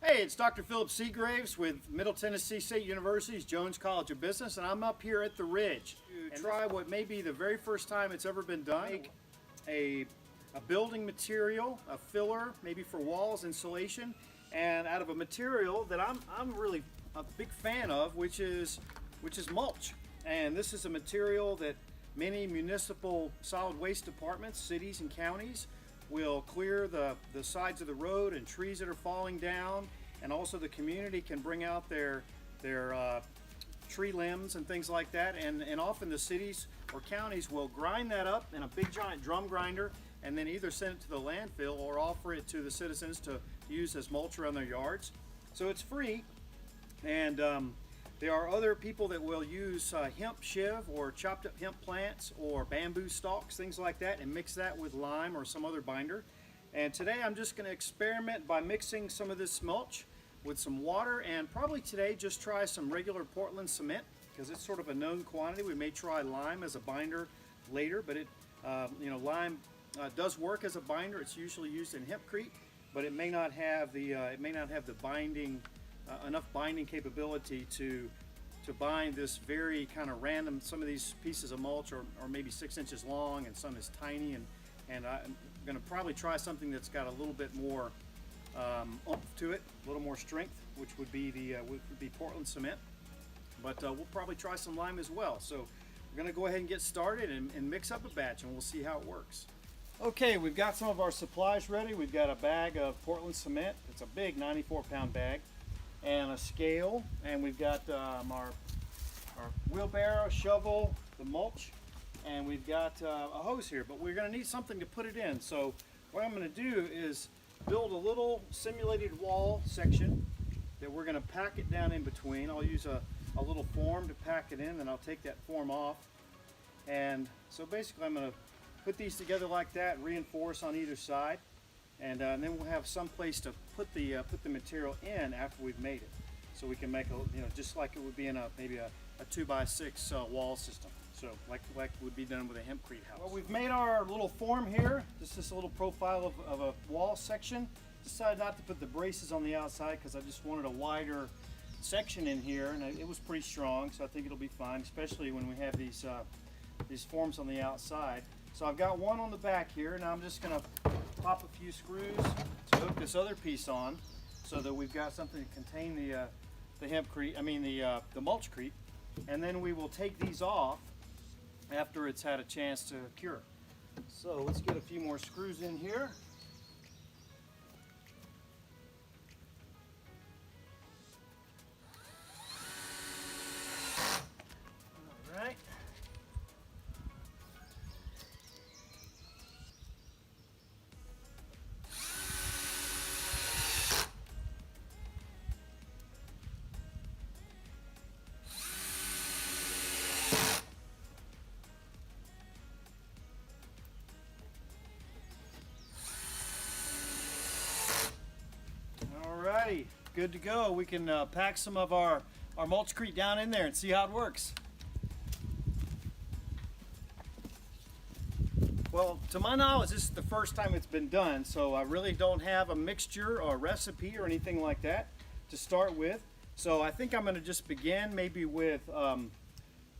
Hey, it's Dr. Philip Seagraves with Middle Tennessee State University's Jones College of Business, and I'm up here at the Ridge to try what may be the very first time it's ever been done. Make a building material, a filler, maybe for walls, insulation, and out of a material that I'm really a big fan of, which is mulch. And this is a material that many municipal solid waste departments, cities and counties, will clear the sides of the road and trees that are falling down, and also the community can bring out their tree limbs and things like that, and often the cities or counties will grind that up in a big giant drum grinder and then either send it to the landfill or offer it to the citizens to use as mulch around their yards. So it's free, and there are other people that will use hemp shiv or chopped up hemp plants or bamboo stalks, things like that, and mix that with lime or some other binder. And today I'm just going to experiment by mixing some of this mulch with some water, and probably today just try some regular Portland cement because it's sort of a known quantity. We may try lime as a binder later, but lime does work as a binder. It's usually used in hempcrete, but it may not have the binding enough binding capability to bind this very kind of random. Some of these pieces of mulch are maybe 6 inches long, and some is tiny, and I'm going to probably try something that's got a little bit more oomph to it, a little more strength, which would be Portland cement. But we'll probably try some lime as well. So we're going to go ahead and get started and mix up a batch, and we'll see how it works. Okay, we've got some of our supplies ready. We've got a bag of Portland cement. It's a big 94-pound bag, and a scale, and we've got our wheelbarrow, shovel, the mulch, and we've got a hose here, but we're going to need something to put it in. So what I'm going to do is build a little simulated wall section that we're going to pack it down in between. I'll use a little form to pack it in, and I'll take that form off. And so basically I'm going to put these together like that, reinforce on either side, and then we'll have some place to put the material in after we've made it. So we can make just like it would be in maybe a 2x6 wall system. So like would be done with a hempcrete house. Well, we've made our little form here. Just this little profile of a wall section. Decided not to put the braces on the outside because I just wanted a wider section in here, and it was pretty strong, so I think it'll be fine, especially when we have these forms on the outside. So I've got one on the back here. Now I'm just going to pop a few screws to hook this other piece on, so that we've got something to contain the hempcrete. The mulchcrete, and then we will take these off after it's had a chance to cure. So let's get a few more screws in here. All right. Alrighty, good to go. We can pack some of our mulchcrete down in there and see how it works. Well, to my knowledge, this is the first time it's been done, so I really don't have a mixture or a recipe or anything like that to start with. So I think I'm going to just begin maybe with, I'm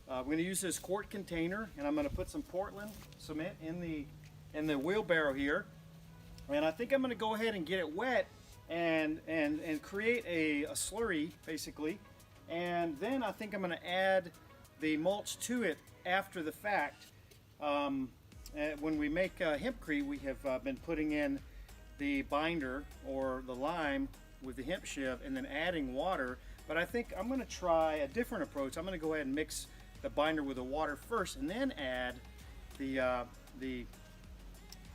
going to use this quart container, and I'm going to put some Portland cement in the wheelbarrow here. And I think I'm going to go ahead and get it wet and create a slurry, basically. And then I think I'm going to add the mulch to it after the fact. When we make hempcrete, we have been putting in the binder or the lime with the hemp shiv and then adding water. But I think I'm going to try a different approach. I'm going to go ahead and mix the binder with the water first and then add the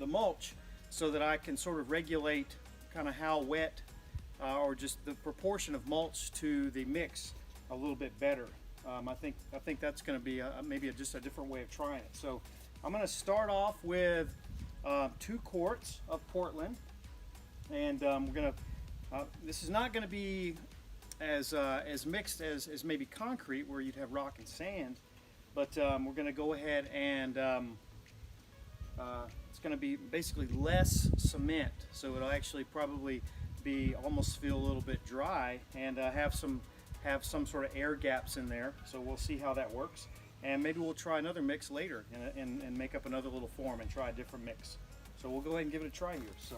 mulch, so that I can sort of regulate kind of how wet or just the proportion of mulch to the mix a little bit better. I think that's going to be maybe just a different way of trying it. So I'm going to start off with 2 quarts of Portland, and we're going to. This is not going to be as mixed as maybe concrete, where you'd have rock and sand, but we're going to go ahead and it's going to be basically less cement, so it'll actually probably almost feel a little bit dry and have some sort of air gaps in there. So we'll see how that works, and maybe we'll try another mix later and make up another little form and try a different mix. So we'll go ahead and give it a try here. So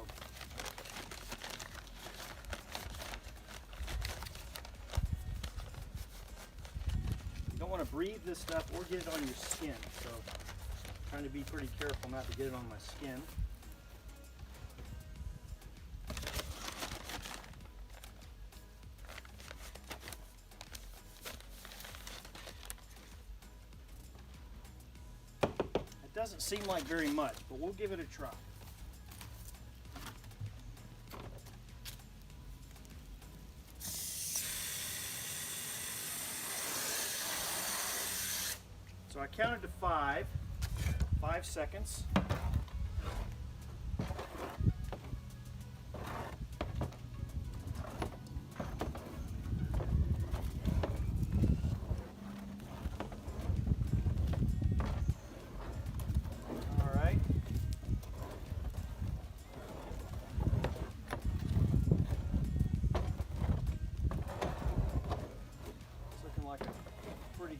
you don't want to breathe this stuff or get it on your skin, so I'm trying to be pretty careful not to get it on my skin. Doesn't seem like very much, but we'll give it a try. So I counted to 5 seconds.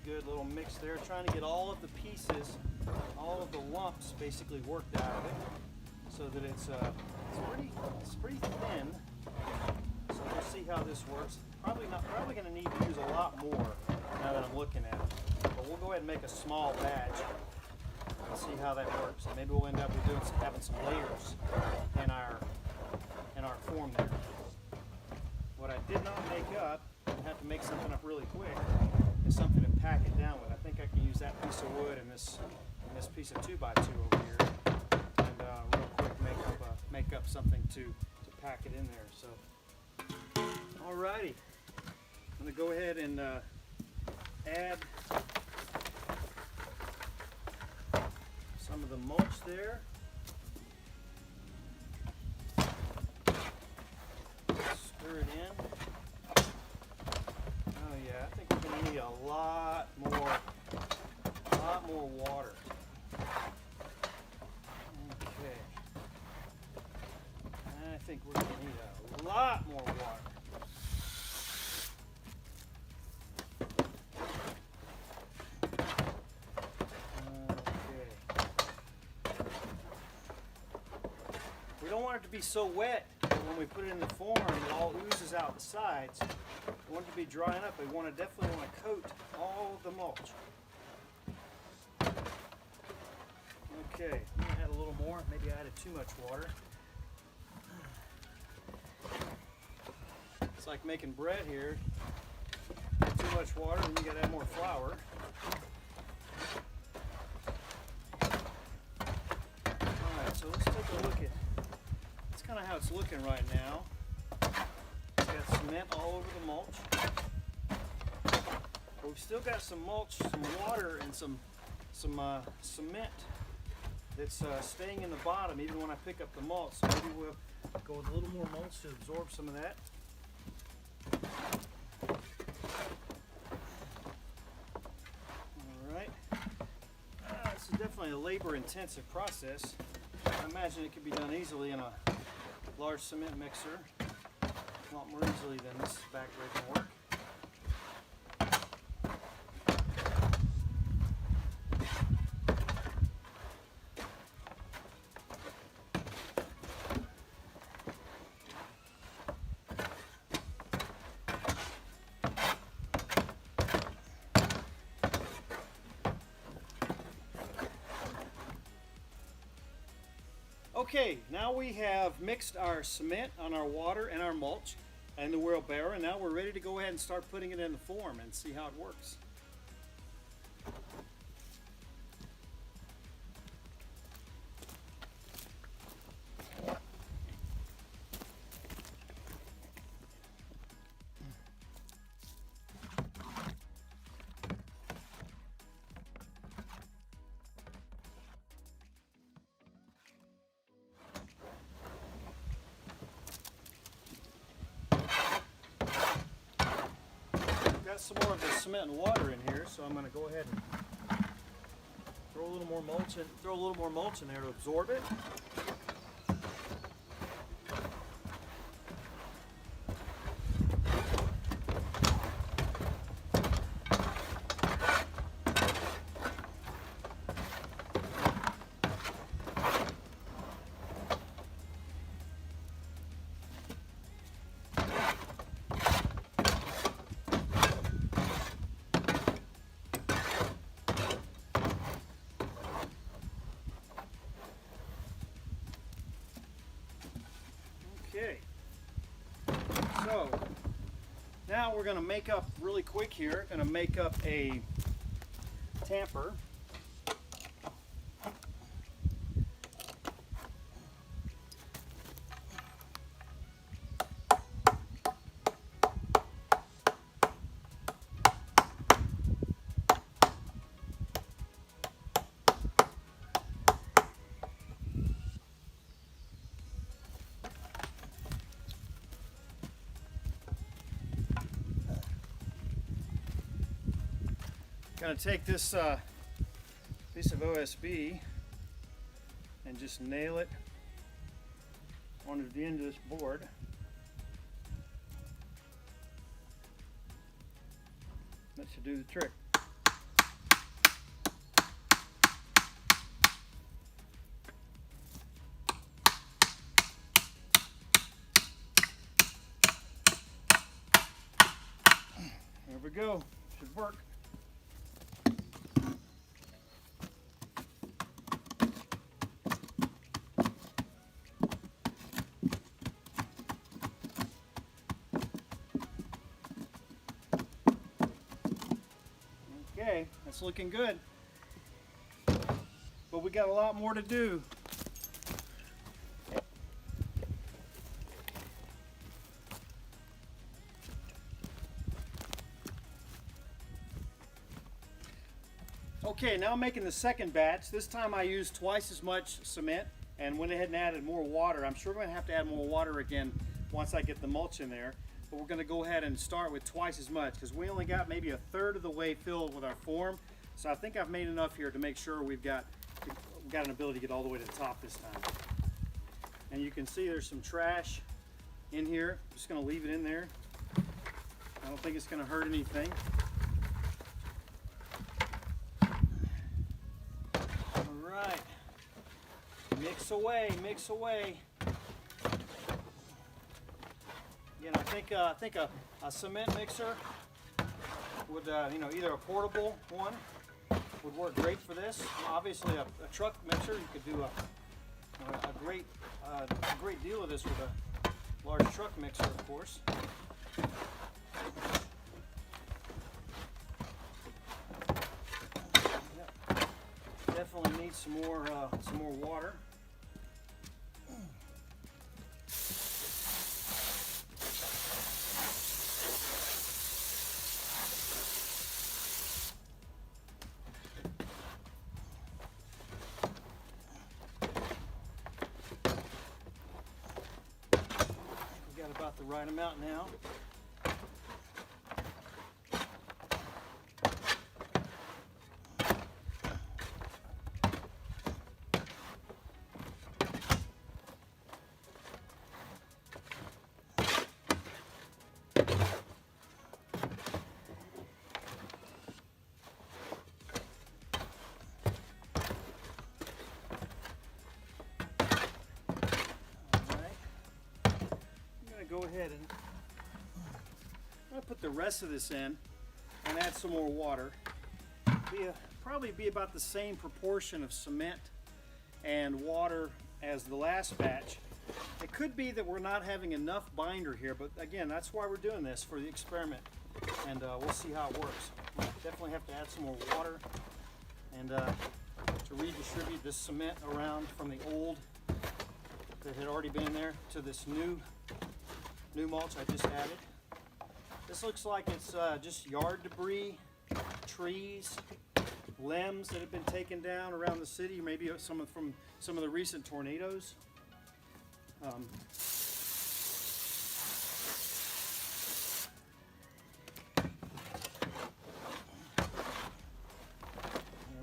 Good little mix there, trying to get all of the pieces, all of the lumps basically worked out of it, so that it's pretty thin. So we'll see how this works. Probably going to need to use a lot more now that I'm looking at it. But we'll go ahead and make a small batch and see how that works. And maybe we'll end up with having some layers in our form there. What I did not make up, and have to make something up really quick, is something to pack it down with. I think I can use that piece of wood and this piece of 2x2 over here, and real quick make up something to pack it in there. So, alrighty, I'm gonna go ahead and add some of the mulch there. Stir it in. Oh yeah, I think we're going to need a lot more water. Okay. I think we're going to need a lot more water. Okay. We don't want it to be so wet that when we put it in the form, it all oozes out the sides. We want it to be drying up. We definitely want to coat all of the mulch. Okay, I'm going to add a little more. Maybe I added too much water. It's like making bread here. Too much water, and you got to add more flour. Alright, so let's take a look at, that's kind of how it's looking right now. Got cement all over the mulch. But we've still got some mulch, some water, and some cement that's staying in the bottom even when I pick up the mulch. So maybe we'll go with a little more mulch to absorb some of that. Alright. This is definitely a labor-intensive process. I imagine it could be done easily in a large cement mixer. A lot more easily than this backbreaking work. Okay, now we have mixed our cement on our water and our mulch and the wheelbarrow, and now we're ready to go ahead and start putting it in the form and see how it works. Got some more of the cement and water in here, so I'm going to go ahead and throw a little more mulch in there to absorb it. Okay. So now we're going to make up really quick here. Going to make up a tamper. Going to take this piece of OSB and just nail it onto the end of this board. That should do the trick. There we go. Should work. Okay, that's looking good. But we got a lot more to do. Okay, now I'm making the second batch. This time I used twice as much cement and went ahead and added more water. I'm sure we're going to have to add more water again once I get the mulch in there. But we're going to go ahead and start with twice as much because we only got maybe a third of the way filled with our form. So I think I've made enough here to make sure we've got an ability to get all the way to the top this time. And you can see there's some trash in here. I'm just going to leave it in there. I don't think it's going to hurt anything. All right. Mix away, mix away. Again, I think a cement mixer would, either a portable one would work great for this. Obviously, a truck mixer, you could do a great deal of this with a large truck mixer, of course. Yep. Definitely needs some more water. About the right amount now. Go ahead and I'm going to put the rest of this in and add some more water. Probably be about the same proportion of cement and water as the last batch. It could be that we're not having enough binder here, but again, that's why we're doing this, for the experiment, and we'll see how it works. We'll definitely have to add some more water and to redistribute this cement around from the old that had already been in there to this new mulch I just added. This looks like it's just yard debris, trees, limbs that have been taken down around the city, maybe from some of the recent tornadoes. There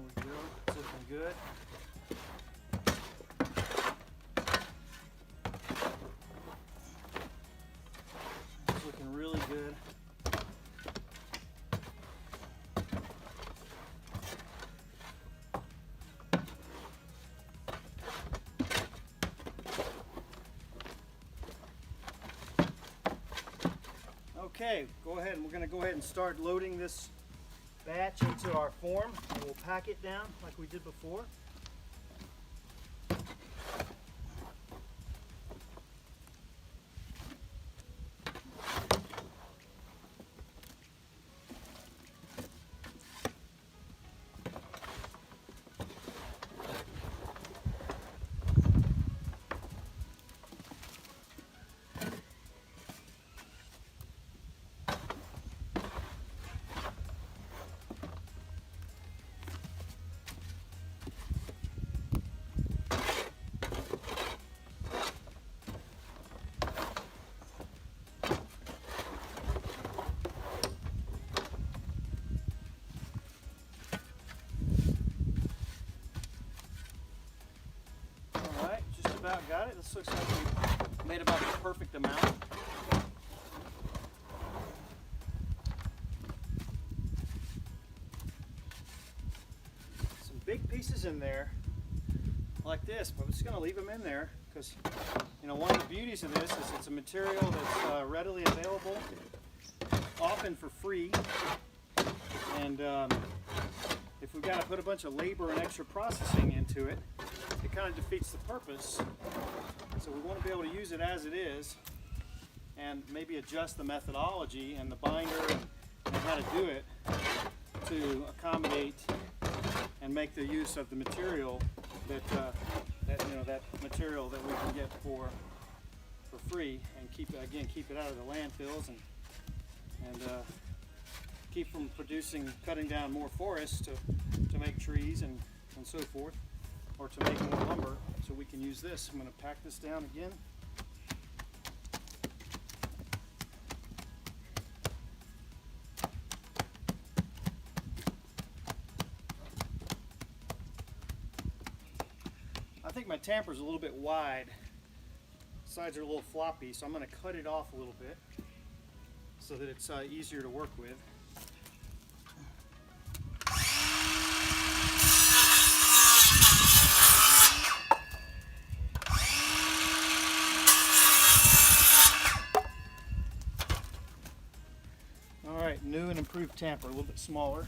we go, it's looking good. Really good. Okay, we're going to go ahead and start loading this batch into our form, and we'll pack it down like we did before. about it. This looks like we made about the perfect amount. Some big pieces in there like this, but we're just going to leave them in there because, you know, one of the beauties of this is it's a material that's readily available, often for free, and if we've got to put a bunch of labor and extra processing into it, it kind of defeats the purpose. So we want to be able to use it as it is and maybe adjust the methodology and the binder and how to do it to accommodate and make the use of the material that that material that we can get for free, and keep it out of the landfills and keep from cutting down more forests to make trees and so forth, or to make more lumber, so we can use this. I'm going to pack this down again. I think my tamper's a little bit wide. Sides are a little floppy, so I'm going to cut it off a little bit so that it's easier to work with. Alright, new and improved tamper, a little bit smaller.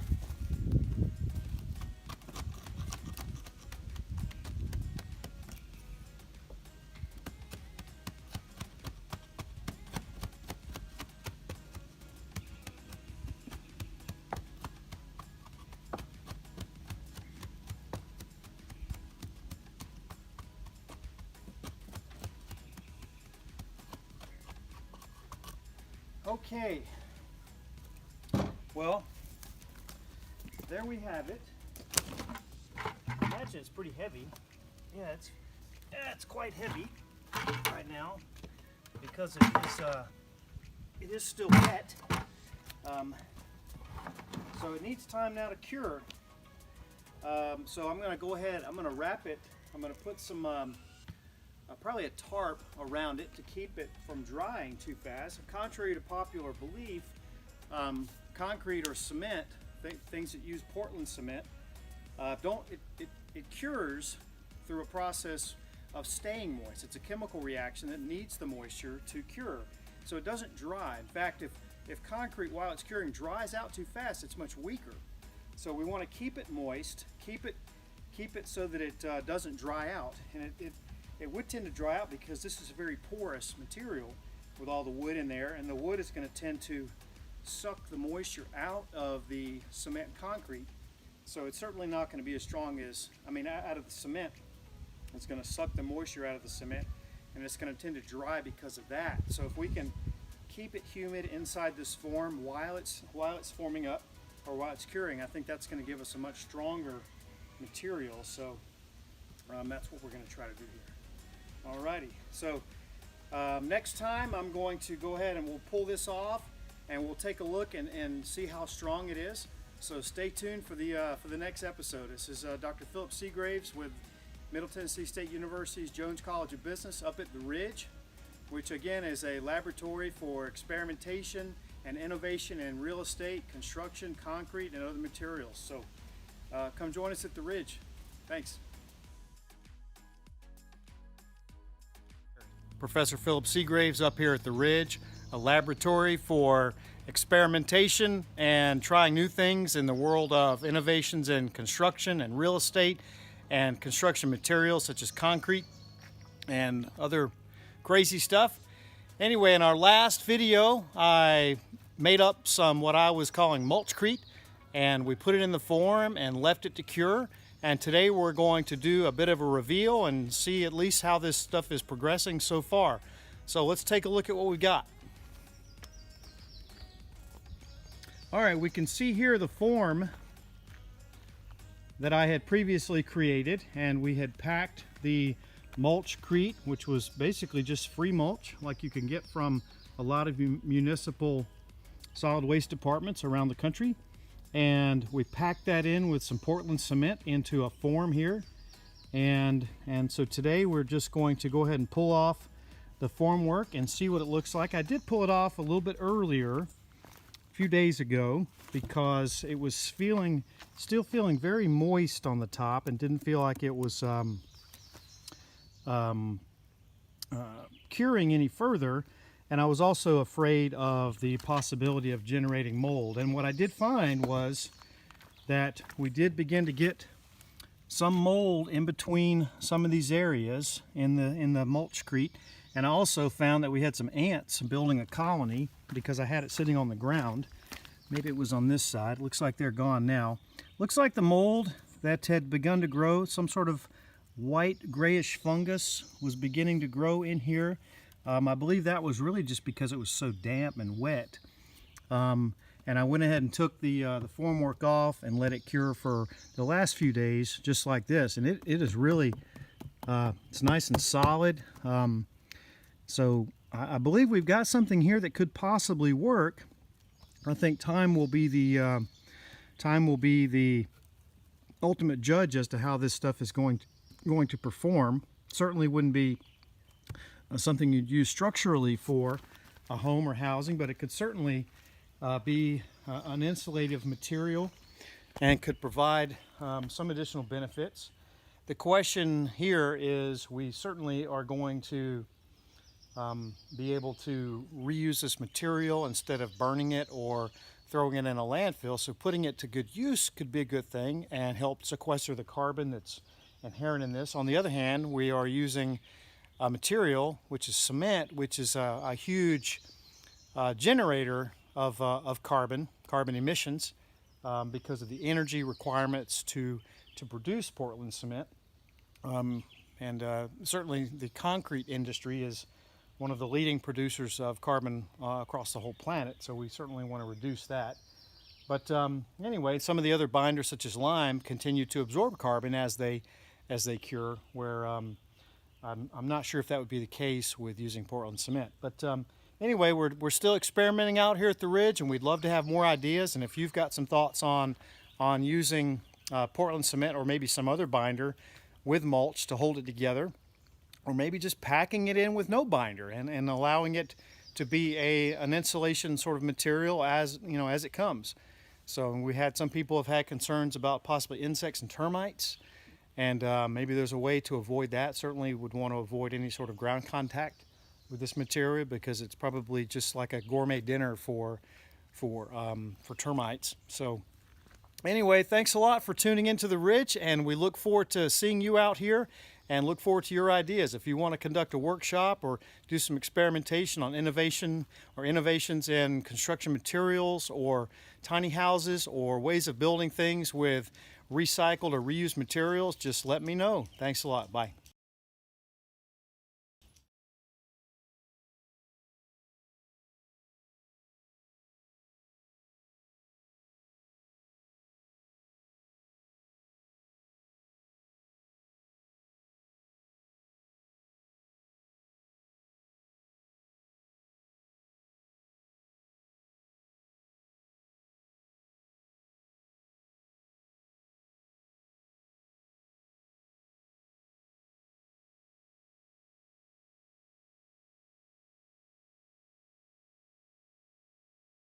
Okay, well, there we have it. Imagine it's pretty heavy. Yeah, it's quite heavy right now because it is still wet. So it needs time now to cure. So I'm going to go ahead. I'm going to wrap it. I'm going to put some probably a tarp around it to keep it from drying too fast. And contrary to popular belief, concrete or cement, things that use Portland cement, it cures through a process of staying moist. It's a chemical reaction that needs the moisture to cure, so it doesn't dry. In fact, if concrete while it's curing dries out too fast, it's much weaker. So we want to keep it moist, keep it so that it doesn't dry out, and it would tend to dry out because this is a very porous material with all the wood in there, and the wood is going to tend to suck the moisture out of the cement and concrete. So it's certainly not going to be as strong as, out of the cement. It's going to suck the moisture out of the cement, and it's going to tend to dry because of that. So if we can keep it humid inside this form while it's forming up, or while it's curing, I think that's going to give us a much stronger material. So that's what we're going to try to do here. Alrighty, so next time I'm going to go ahead and we'll pull this off and we'll take a look and see how strong it is. So stay tuned for the next episode. This is Dr. Philip Seagraves with Middle Tennessee State University's Jones College of Business up at the Ridge, which again is a laboratory for experimentation and innovation in real estate, construction, concrete, and other materials. So come join us at the Ridge. Thanks. Professor Philip Seagraves up here at the Ridge, a laboratory for experimentation and trying new things in the world of innovations in construction and real estate and construction materials such as concrete and other crazy stuff. Anyway, in our last video, I made up some what I was calling Mulchcrete, and we put it in the form and left it to cure. And today we're going to do a bit of a reveal and see at least how this stuff is progressing so far. So let's take a look at what we got. All right, we can see here the form that I had previously created, and we had packed the Mulchcrete, which was basically just free mulch like you can get from a lot of municipal solid waste departments around the country. And we packed that in with some Portland cement into a form here. And so today we're just going to go ahead and pull off the formwork and see what it looks like. I did pull it off a little bit earlier, a few days ago, because it was still feeling very moist on the top and didn't feel like it was curing any further. And I was also afraid of the possibility of generating mold. And what I did find was that we did begin to get some mold in between some of these areas in the mulchcrete. And I also found that we had some ants building a colony because I had it sitting on the ground. Maybe it was on this side. Looks like they're gone now. Looks like the mold that had begun to grow, some sort of white grayish fungus was beginning to grow in here. I believe that was really just because it was so damp and wet. And I went ahead and took the formwork off and let it cure for the last few days, just like this. And it is really, it's nice and solid. So I believe we've got something here that could possibly work. I think time will be the ultimate judge as to how this stuff is going to perform. Certainly wouldn't be something you'd use structurally for a home or housing, but it could certainly be an insulative material and could provide some additional benefits. The question here is, we certainly are going to be able to reuse this material instead of burning it or throwing it in a landfill. So putting it to good use could be a good thing and help sequester the carbon that's inherent in this. On the other hand, we are using a material, which is cement, which is a huge generator of carbon emissions because of the energy requirements to produce Portland cement. Certainly the concrete industry is one of the leading producers of carbon across the whole planet, so we certainly want to reduce that. But anyway, some of the other binders, such as lime, continue to absorb carbon as they cure, where I'm not sure if that would be the case with using Portland cement. But anyway, we're still experimenting out here at the Ridge, and we'd love to have more ideas. And if you've got some thoughts on using Portland cement or maybe some other binder with mulch to hold it together, or maybe just packing it in with no binder and allowing it to be an insulation sort of material as it comes. So we had some people have had concerns about possibly insects and termites, and maybe there's a way to avoid that. Certainly would want to avoid any sort of ground contact with this material because it's probably just like a gourmet dinner for termites. So anyway, thanks a lot for tuning into the Ridge, and we look forward to seeing you out here and look forward to your ideas. If you want to conduct a workshop or do some experimentation on innovation or innovations in construction materials or tiny houses or ways of building things with recycled or reused materials, just let me know. Thanks a lot. Bye.